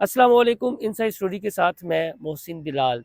अस्सलाम वालेकुम। Inside story के साथ मैं मोहसिन बिलाल।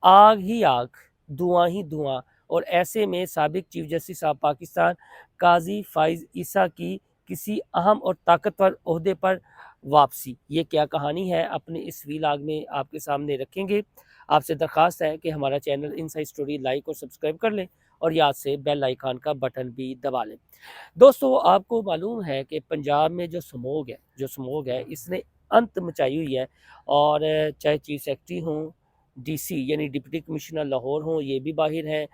आग ही आग, धुआं ही धुआं, और ऐसे में साबिक चीफ जस्टिस ऑफ पाकिस्तान काजी फाइज ईसा की किसी अहम और ताकतवर ओहदे पर वापसी। ये क्या कहानी है, अपने इस वीलॉग में आपके सामने रखेंगे। आपसे दरख्वास्त है कि हमारा चैनल इनसाइड स्टोरी लाइक और सब्सक्राइब कर लें और याद से बेल आइकन का बटन भी दबा लें। दोस्तों, आपको मालूम है कि पंजाब में जो स्मोग है इसने अंत मचाई हुई है। और चाहे चीफ सेक्रेटरी हों, डीसी यानी डिप्टी कमिश्नर लाहौर हों, ये भी बाहिर हैं,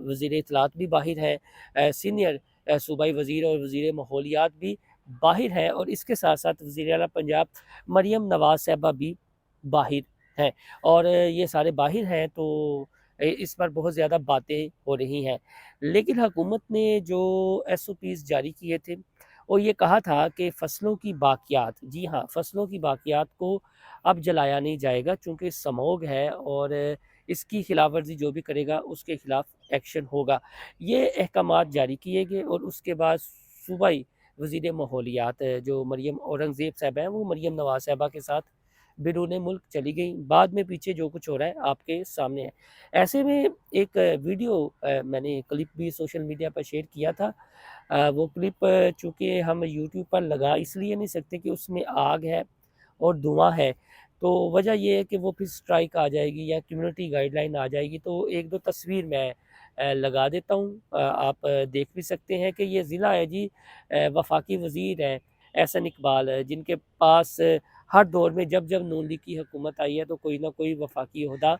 वज़ीर इत्तलात भी बाहिर है, सीनियर सूबाई वज़ीर और वज़ीर माहौलियात भी बाहिर है, और इसके साथ साथ वज़ीर आला पंजाब मरियम नवाज़ साहिबा भी बाहिर हैं। और ये सारे बाहिर हैं, तो इस पर बहुत ज़्यादा बातें हो रही हैं। लेकिन हुकूमत ने जो एसओपीज़ जारी किए थे, और ये कहा था कि फ़सलों की बाक़ियात, जी हाँ, फ़सलों की बाक़ियात को अब जलाया नहीं जाएगा, चूँकि स्मॉग है और इसकी खिलाफ वर्जी जो भी करेगा उसके खिलाफ एक्शन होगा। ये अहकामात जारी किए गए, और उसके बाद सूबाई वज़ीर माहौलियात जो मरियम औरंगज़ेब साहिबा हैं, वो मरियम नवाज़ साहिबा के साथ बिरूने मुल्क चली गई। बाद में पीछे जो कुछ हो रहा है आपके सामने है। ऐसे में एक वीडियो मैंने क्लिप भी सोशल मीडिया पर शेयर किया था। वो क्लिप चूँकि हम यूट्यूब पर लगा इसलिए नहीं सकते कि उसमें आग है और धुआँ है, तो वजह ये है कि वो फिर स्ट्राइक आ जाएगी या कम्युनिटी गाइडलाइन आ जाएगी। तो एक दो तस्वीर मैं लगा देता हूँ, आप देख भी सकते हैं कि ये ज़िला है जी। वफाकी वज़ीर हैं एहसन इकबाल, जिनके पास हर दौर में जब जब नून लीग की हुकूमत आई है तो कोई ना कोई वफाकी ओहदा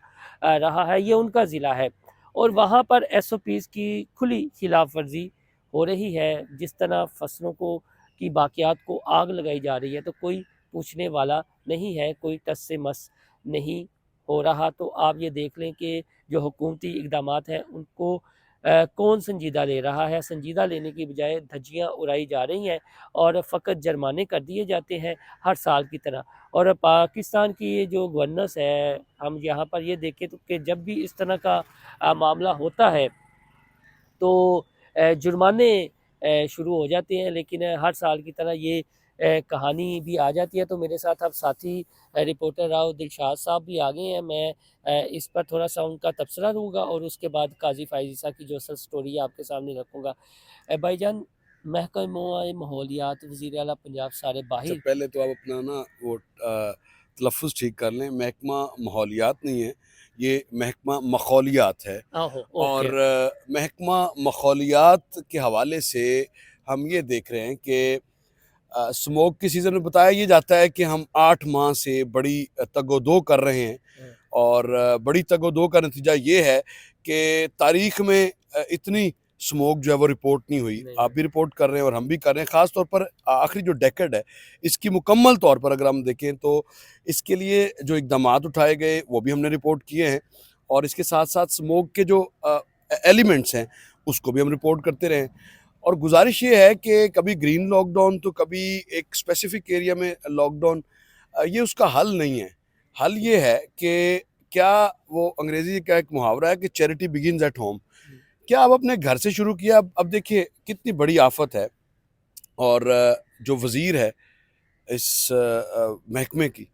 रहा है, ये उनका ज़िला है। और वहाँ पर एसओपीज़ की खुली खिलाफ वर्जी हो रही है। जिस तरह फसलों को की बाक़ियात को आग लगाई जा रही है, तो कोई पूछने वाला नहीं है, कोई टस से मस नहीं हो रहा। तो आप ये देख लें कि जो हुकूमती इक़दामात हैं उनको कौन संजीदा ले रहा है। संजीदा लेने की बजाय धज्जियाँ उड़ाई जा रही हैं और फ़कत जुर्माने कर दिए जाते हैं हर साल की तरह। और पाकिस्तान की ये जो गवर्नेंस है, हम यहाँ पर ये देखें तो कि जब भी इस तरह का मामला होता है तो जुर्माने शुरू हो जाते हैं, लेकिन हर साल की तरह ये कहानी भी आ जाती है। तो मेरे साथ अब साथी रिपोर्टर राव दिलशाद साहब भी आ गए हैं। मैं इस पर थोड़ा-सा उनका तबसरा दूँगा और उसके बाद काज़ी फ़ाइज़ ईसा की जो असल स्टोरी है आपके सामने रखूँगा। भाईजान, महकमा माहौलियात, वज़ीर आला पंजाब सारे अच्छा, बाहिर। पहले तो आप अपना ना वो तलफ़्फ़ुज़ ठीक कर लें। महकमा माहौलियात नहीं है, ये महकमा मखौलियात है। आहो, और ओके। महकमा मखौलियात के हवाले से हम ये देख रहे हैं कि स्मोक की सीज़न में बताया ये जाता है कि हम 8 माह से बड़ी तग-ओ-दो कर रहे हैं। हाँ, और बड़ी तग-ओ-दो का नतीजा ये है कि तारीख़ में इतनी स्मोक जो है वो रिपोर्ट नहीं हुई। नहीं आप हुई। भी रिपोर्ट कर रहे हैं और हम भी कर रहे हैं। ख़ास तौर पर आखिरी जो डेकेड है, इसकी मुकम्मल तौर पर अगर हम देखें तो इसके लिए जो इक़दामात उठाए गए वो भी हमने रिपोर्ट किए हैं। और इसके साथ-साथ स्मोक के जो एलिमेंट्स हैं, उसको भी हम रिपोर्ट करते रहे हैं। और गुज़ारिश ये है कि कभी ग्रीन लॉकडाउन तो कभी एक स्पेसिफ़िक एरिया में लॉकडाउन, ये उसका हल नहीं है। हल ये है कि क्या वो अंग्रेज़ी का एक मुहावरा है कि चैरिटी बिगिन्स एट होम। हुँ। क्या आप अपने घर से शुरू किया? अब देखिए कितनी बड़ी आफ़त है। और जो वज़ीर है इस महकमे की,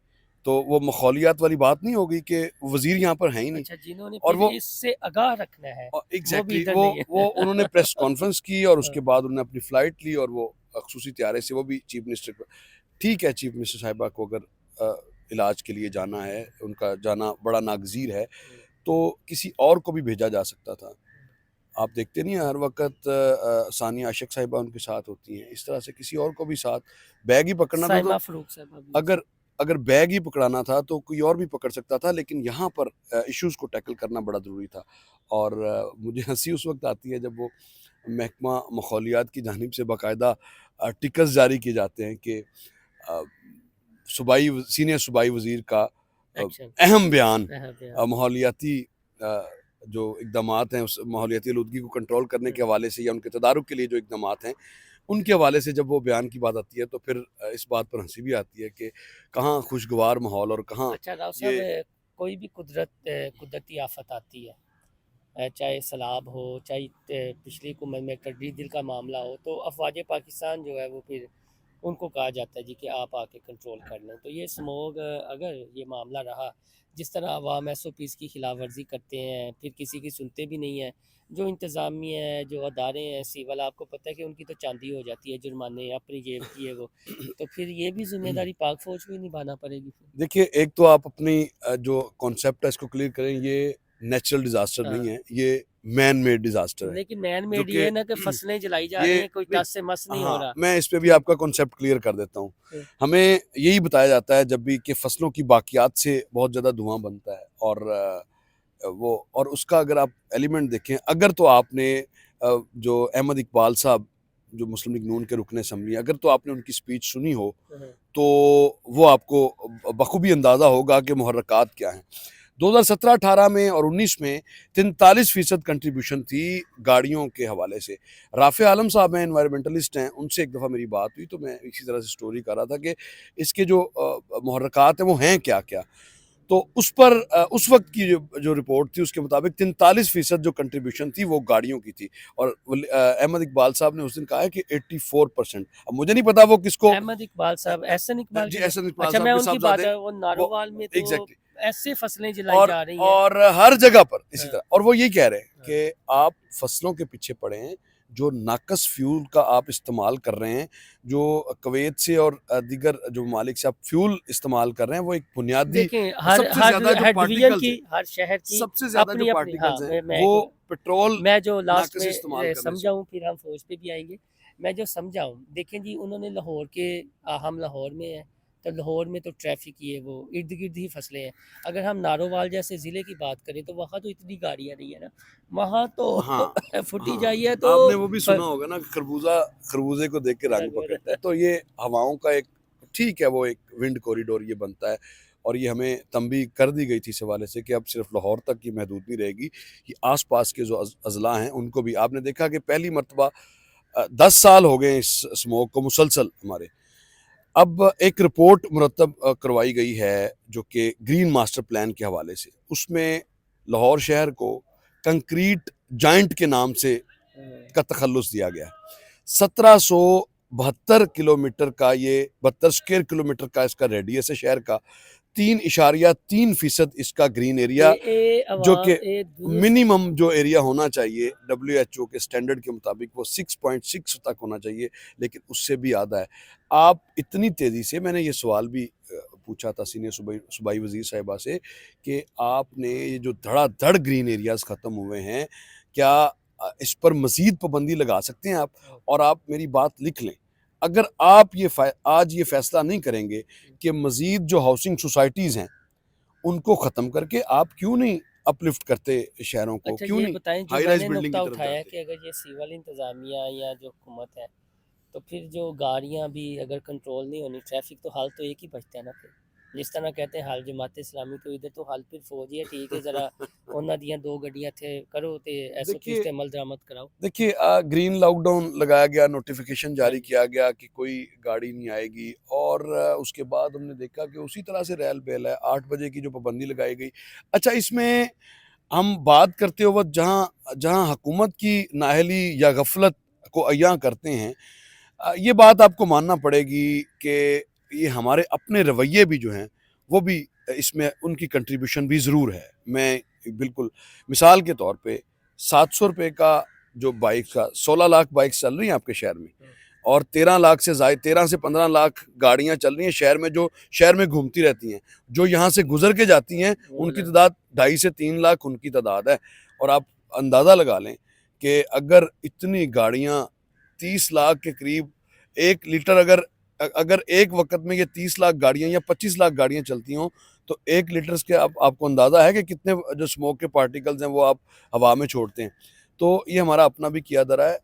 तो वो मखौलियात वाली बात नहीं हो गई कि वज़ीर यहाँ पर है ही नहीं। अच्छा, जिन्होंने और फिर वो इससे आगाह रखना है, वो भी एग्ज़ैक्टली इधर वो नहीं है। वो उन्होंने प्रेस कॉन्फ्रेंस की और उसके हाँ, बाद उन्होंने अपनी फ़्लाइट ली और वो ख़ुसूसी त्यारे से वो भी चीफ़ मिनिस्टर को, ठीक है, चीफ़ मिनिस्टर साहिबा को अगर इलाज के लिए जाना है, उनका जाना बड़ा नागज़ीर है, हुँ, तो किसी और को भी भेजा जा सकता था। आप देखते नहीं हैं हर वक़्त सानिया आशिक़ साहिबा उनके साथ होती हैं, इस तरह से किसी और को भी साथ बैग ही पकड़ना था साइमा तो फ़ारूक साहब अभी हैं अगर साथ। अगर बैग ही पकड़ाना था तो कोई और भी पकड़ सकता था, लेकिन यहाँ पर इश्यूज़ को टैकल करना बड़ा ज़रूरी था। और मुझे हँसी उस वक़्त आती है जब वो महकमा माहौलियात की जानिब से बाकायदा टिकट्स जारी किए जाते हैं कि अ, सीनियर सूबाई वज़ीर का एक्शन। अहम बयान हाँ, बयान। माहौलियाती जो इक़दामात हैं उस माहौलियाती आलूदगी को कंट्रोल करने के हुँ। हवाले से या उनके तदारुक के लिए जो इक़दामात हैं, उनके हवाले से जब वो बयान की बात आती है तो फिर इस बात पर हँसी भी आती है कि कहाँ खुशगवार माहौल और कहाँ अच्छा राव साहब, ये। कोई भी कुदरती आफ़त आती है, चाहे सैलाब हो, चाहे पिछली हुकूमत में टिड्डी दिल का मामला हो, तो अफ़वाज पाकिस्तान जो है वो फिर उनको कहा जाता है जी कि आप आके कंट्रोल कर लें। तो ये स्मोग अगर ये मामला रहा, जिस तरह अवाम एसओपीज़ की खिलाफ वर्जी करते हैं, फिर किसी की सुनते भी नहीं हैं, जो इंतज़ामिया है, जो अदारे हैं सिविल, आपको पता है कि उनकी तो चांदी हो जाती है, जुर्माने अपनी जेब की है वो। तो फिर ये भी ज़िम्मेदारी पाक फ़ौज को ही निभाना पड़ेगी फिर। देखिए, एक तो आप अपनी जो कॉन्सेप्ट है इसको क्लियर करें, ये नेचुरल डिज़ास्टर नहीं हाँ, है, ये मैन मेड डिज़ास्टर है, लेकिन मैन जो मेड ये कि है ना कि फसलें जलाई जा ये रही हैं, कोई नहीं, टस से मस नहीं हो हाँ, रहा। मैं इस पे भी जी। आपका कॉन्सेप्ट क्लियर कर देता हूँ। हुँ, हमें यही बताया जाता है जब भी कि फसलों की बाकियात से बहुत ज़्यादा धुआँ बनता है, और वो और उसका अगर आप एलिमेंट देखें, अगर तो आपने जो अहमद इकबाल साहब, जो मुस्लिम लीग नून के रुकन असम्बली, अगर तो आपने उनकी स्पीच सुनी हो, हुँ, तो वो आपको बखूबी अंदाज़ा होगा कि मुहर्रकात क्या हैं। 2017-18 में और 19 में 43% कंट्रीब्यूशन थी गाड़ियों के हवाले से। राफ़े आलम साहब हैं, एनवायरमेंटलिस्ट हैं, उनसे एक दफ़ा मेरी बात हुई तो मैं इसी तरह से स्टोरी कर रहा था कि इसके जो मुहर्रकात हैं वो हैं क्या-क्या। तो उस पर उस वक़्त की जो जो रिपोर्ट थी उसके मुताबिक 43% जो कंट्रीब्यूशन थी वो गाड़ियों की थी, और अहमद इकबाल साहब ने उस दिन कहा है कि 84%। अब मुझे नहीं पता वो किसको अहमद इकबाल साहब, एहसन इकबाल जी, की एहसन इकबाल अच्छा, साहब मैं के उनकी बात साहबजादे, वो वो नारोवाल में तो एग्ज़ैक्टली। ऐसे फसलें जलाई जा रही हैं। और हर जगह पर इसी हाँ, तरह, और वो यही कह रहे हैं हाँ। कि आप फसलों के पीछे पड़े हैं, जो नाकस फ्यूल का आप इस्तेमाल कर रहे हैं, जो कुवैत से और दीगर जो ममालिक से आप फ्यूल इस्तेमाल कर रहे हैं, वो एक बुनियादी देखें, हर सबसे हर ज़्यादा जो हर डिवीज़न पार्टिकल्स की, हैं, हर शहर की सबसे ज़्यादा जो अपनी-अपनी, हाँ, पार्टिकल्स हैं, मैं वो एक पेट्रोल मैं जो लास्ट नाकस इस्तेमाल में करने से। समझा हूँ, फिर हम फ़ौज पे भी आएँगे। मैं जो समझा हूँ, देखें जी, उन्होंने लाहौर के हम लाहौर में हैं, तो लाहौर में तो ट्रैफ़िक ही है, वो इर्द-गिर्द ही फसलें हैं। अगर हम नारोवाल जैसे ज़िले की बात करें, तो वहाँ तो इतनी गाड़ियाँ नहीं है ना, वहाँ तो हाँ, हाँ। फुटी-जाई है तो आपने वो भी फ सुना होगा ना कि खरबूज़ा खरबूज़े को देख के रंग पकड़ता है। लगभग तो ये हवाओं का एक, ठीक है, वो एक विंड कॉरिडोर ये बनता है, और ये हमें तंबीह कर दी गई थी इस हवाले से कि अब सिर्फ़ लाहौर तक ही महदूद नहीं रहेगी, ये आस-पास के जो अज़ला हैं उनको भी। आपने देखा कि पहली मर्तबा 10 साल हो गए इस स्मोक को मुसलसल हमारे। अब एक रिपोर्ट मुरतब करवाई गई है जो कि ग्रीन मास्टर प्लान के हवाले से। उसमें लाहौर शहर को कंक्रीट जाइंट के नाम से हुँ। का तखल्लुस दिया गया है। 1772 किलोमीटर का, ये 72 स्क्वायर किलोमीटर का इसका रेडियस है शहर का। 3.3% इसका ग्रीन ते एरिया, ए जो कि ए दुरुस्त मिनिमम जो एरिया होना चाहिए डब्ल्यूएचओ के स्टैंडर्ड के मुताबिक वो 6.6 तक होना चाहिए, लेकिन उससे भी ज़्यादा है। आप इतनी तेज़ी से, मैंने ये सवाल भी पूछा था सीनियर सूबाई वज़ीर साहिबा से कि आपने ये जो धड़ाधड़ ग्रीन एरियाज़ ख़त्म हुए हैं, क्या इस पर मज़ीद पाबंदी लगा सकते हैं आप? और आप मेरी बात लिख लें, अगर आप आज ये फ़ैसला नहीं करेंगे कि मज़ीद जो हाउसिंग सोसाइटीज़ हैं, उनको ख़त्म करके आप क्यों नहीं अपलिफ्ट करते शहरों को? अच्छा, क्यों ये नहीं बताएँ, जो हाई राइज़ मैंने बिल्डिंग की नुक्ता तरफ उठाया है जाते? कि अगर ये सिविल इंतज़ामिया या जो हुकूमत है, तो फिर जो गाड़ियाँ भी अगर कंट्रोल नहीं होनी, ट्रैफ़िक तो हल तो एक ही बचता है ना फिर। जिस तरह कहते हैं हल जमात इस्लामी, तो इधर तो हल फिर फौज ही है, ठीक है, ज़रा उन्हां दियां 2 गड्डियां थे करो ते एसओपीज़ देखिए ते अमल दरामद कराओ। देखिए ग्रीन लॉकडाउन लगाया गया, नोटिफ़िकेशन हाँ जारी जी। किया गया कि कोई गाड़ी नहीं आएगी, और उसके बाद हमने देखा कि उसी तरह से रहल-behल है, 8 बजे की जो पाबंदी लगाई गई। अच्छा, इसमें हम बात करते हो वक़्त जहाँ जहाँ हुकूमत की नाअहली या गफ़लत को अय्यां करते हैं, ये बात आपको मानना पड़ेगी कि ये हमारे अपने रवैये भी जो हैं, वो भी इसमें उनकी कंट्रीब्यूशन भी ज़रूर है। मैं बिल्कुल, मिसाल के तौर पे ₹700 का जो बाइक का, 16 लाख बाइक्स चल रही हैं आपके शहर में, हुँ, और 13 लाख से 13 से 15 लाख गाड़ियाँ चल रही हैं शहर में, जो शहर में घूमती रहती हैं। जो यहाँ से गुज़र के जाती हैं, वो उनकी अलग। तादाद 2.5 से 3 लाख उनकी तादाद है। और आप अंदाज़ा लगा लें कि अगर इतनी गाड़ियाँ 30 लाख के करीब, 1 लीटर अगर एक वक़्त में ये 30 लाख गाड़ियाँ या 25 लाख गाड़ियाँ चलती हों, तो 1 लीटर के आपको अंदाज़ा है कि कितने जो स्मोक के पार्टिकल्स हैं वो आप हवा में छोड़ते हैं। तो ये हमारा अपना भी किया-धरा है,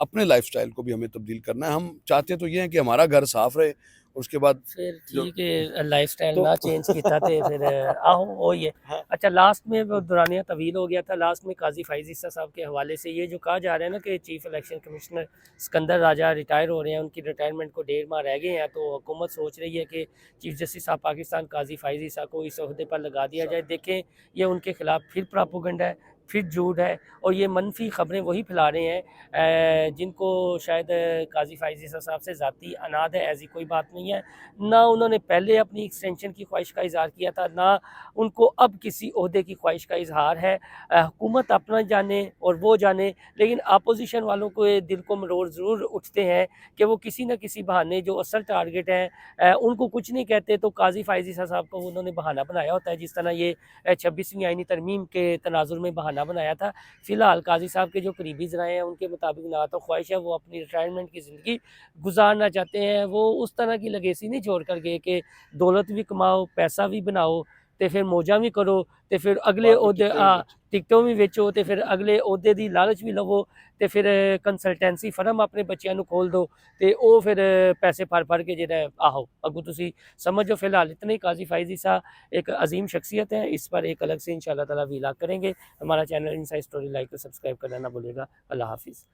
अपने लाइफ़स्टाइल को भी हमें तब्दील करना है। हम चाहते तो ये हैं कि हमारा घर साफ़ रहे, उसके बाद फिर जो ठीक है, लाइफ़स्टाइल तो ना चेंज कीता ते फिर आहो वो ही है। हाँ, अच्छा, लास्ट में वो दौरानिया तवील हो गया था, लास्ट में काज़ी फ़ाइज़ ईसा साहब के हवाले से ये जो कहा जा रहा है ना कि चीफ़ इलेक्शन कमिश्नर सिकंदर राजा रिटायर हो रहे हैं, उनकी रिटायरमेंट को 1.5 माह रह गए हैं, तो हुकूमत सोच रही है कि chief justice of Pakistan Qazi Faiz ईसा को इस ओहदे पर लगा दिया जाए। देखें, ये उनके खिलाफ फिर प्रोपेगेंडा है, फिर झूठ है और ये मनफी ख़बरें वही फैला रहे हैं जिनको शायद काजी फ़ाइज़ ईसा साहब से ज़ाती अनाद है। ऐसी कोई बात नहीं है, ना उन्होंने पहले अपनी एक्सटेंशन की ख्वाहिश का इज़हार किया था, ना उनको अब किसी ओहदे की ख्वाहिश का इज़हार है। हुकूमत अपना जाने और वो जाने, लेकिन अपोजिशन वालों के दिल को मरोड़ ज़रूर उठते हैं कि वो किसी न किसी बहाने जो असल टारगेट हैं उनको कुछ नहीं कहते तो काजी फ़ाइज़ ईसा साहब को उन्होंने बहाना बनाया होता है, जिस तरह ये 26वीं आईनी तरमीम के तनाजुर में बहाना बनाया था। फ़िलहाल काजी साहब के जो करीबी ज़राए हैं उनके मुताबिक ना तो ख्वाहिश है वो अपनी रिटायरमेंट की ज़िंदगी गुजारना चाहते हैं, वो उस तरह की लेगेसी नहीं छोड़ कर गए कि दौलत भी कमाओ, पैसा भी बनाओ ते फिर मौजां भी करो ते फिर अगले बाद में ओहदे टिकटें भी बेचो। टिकटों भी बेचो ते फिर अगले ओहदे दी लालच भी लवो ते फिर कंसल्टेंसी फर्म अपने बच्चों को खोल दो ते वो फिर पैसे भर के जेह्ड़ा आहो अगू तुसी समझो। फिलहाल इतने ही। काजी फ़ाइज़ ईसा एक अजीम शख्सियत है, इस पर एक अलग से इंशाल्लाह ताला व्लॉग करेंगे। हमारा चैनल इनसाइड स्टोरी लाइक और सब्सक्राइब करना ना भूलिएगा। अल्लाह हाफिज़।